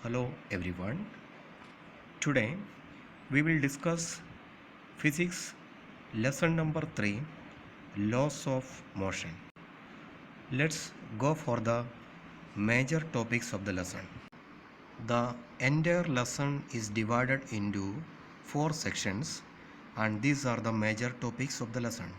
Hello everyone. Today we will discuss physics lesson number 3, laws of motion. Let's go for the major topics of the lesson. The entire lesson is divided into 4 sections and these are the major topics of the lesson.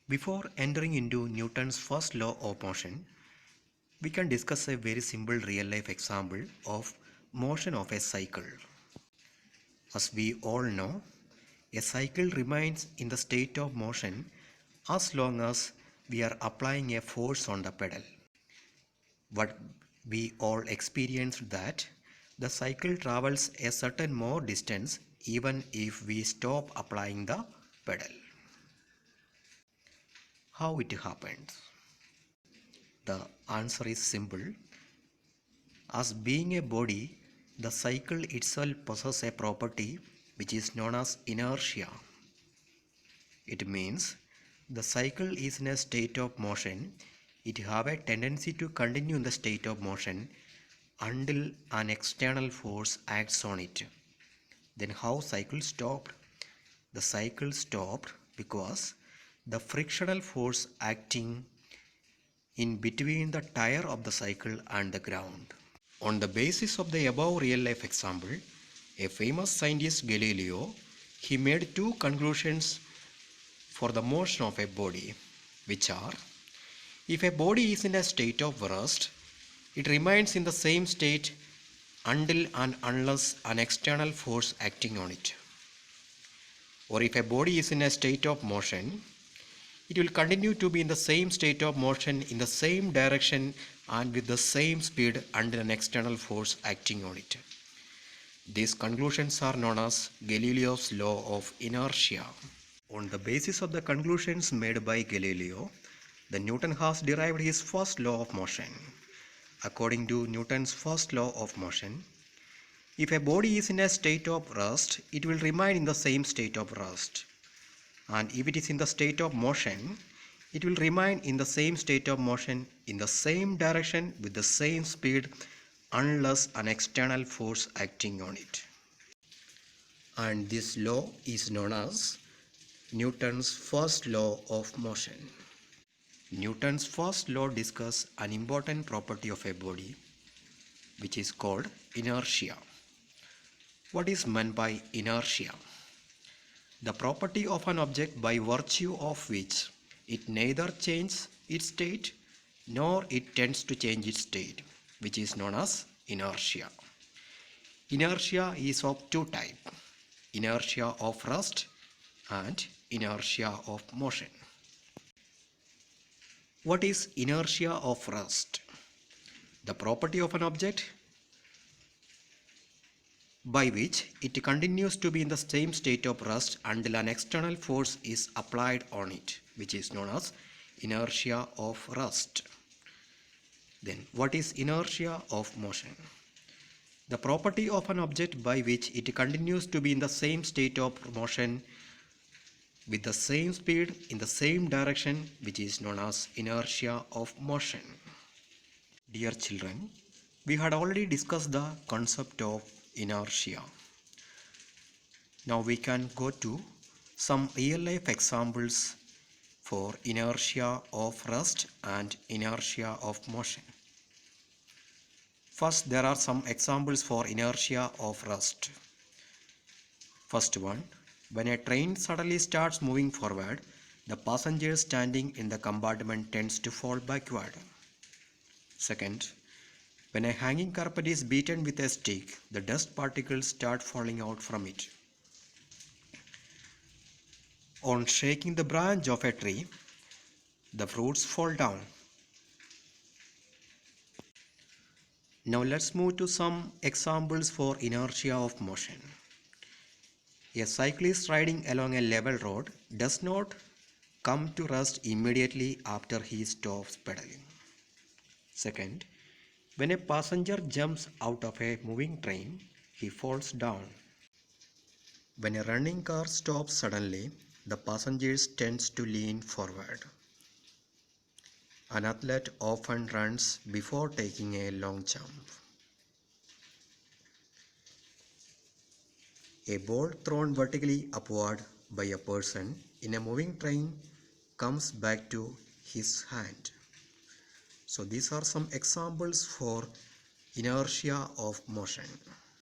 Before entering into Newton's first law of motion, we can discuss a very simple real life example of motion of a cycle. As we all know, a cycle remains in the state of motion as long as we are applying a force on the pedal. But we all experienced that the cycle travels a certain more distance even if we stop applying the pedal. How it happens? The answer is simple. As being a body, the cycle itself possesses a property which is known as inertia. It means the cycle is in a state of motion. It have a tendency to continue in the state of motion until an external force acts on it. Then how cycle stopped? The cycle stopped because the frictional force acting in between the tire of the cycle and the ground. On the basis of the above real life example, a famous scientist Galileo, he made two conclusions for the motion of a body, which are: if a body is in a state of rest, it remains in the same state until and unless an external force acting on it. Or if a body is in a state of motion, it will continue to be in the same state of motion in the same direction and with the same speed until an external force acting on it. These conclusions are known as Galileo's law of inertia. On the basis of the conclusions made by Galileo, the Newton has derived his first law of motion. According to Newton's first law of motion, if a body is in a state of rest, it will remain in the same state of rest. And if it is in the state of motion, it will remain in the same state of motion in the same direction with the same speed unless an external force acting on it. And this law is known as Newton's first law of motion. Newton's first law discusses an important property of a body which is called inertia. What is meant by inertia? The property of an object by virtue of which it neither changes its state nor it tends to change its state, which is known as inertia. Inertia is of two types: inertia of rest and inertia of motion. What is inertia of rest? The property of an object by which it continues to be in the same state of rest until an external force is applied on it, which is known as inertia of rest. Then what is inertia of motion? The property of an object by which it continues to be in the same state of motion with the same speed in the same direction, which is known as inertia of motion. Dear children, we had already discussed the concept of inertia. Now we can go to some real life examples for inertia of rest and inertia of motion. First, there are some examples for inertia of rest. First one, when a train suddenly starts moving forward, the passenger standing in the compartment tends to fall backward. Second, when a hanging carpet is beaten with a stick, the dust particles start falling out from it. On shaking the branch of a tree, the fruits fall down. Now let's move to some examples for inertia of motion. A cyclist riding along a level road does not come to rest immediately after he stops pedaling. Second, when a passenger jumps out of a moving train, he falls down. When a running car stops suddenly, the passenger tends to lean forward. An athlete often runs before taking a long jump. A ball thrown vertically upward by a person in a moving train comes back to his hand. So these are some examples for inertia of motion.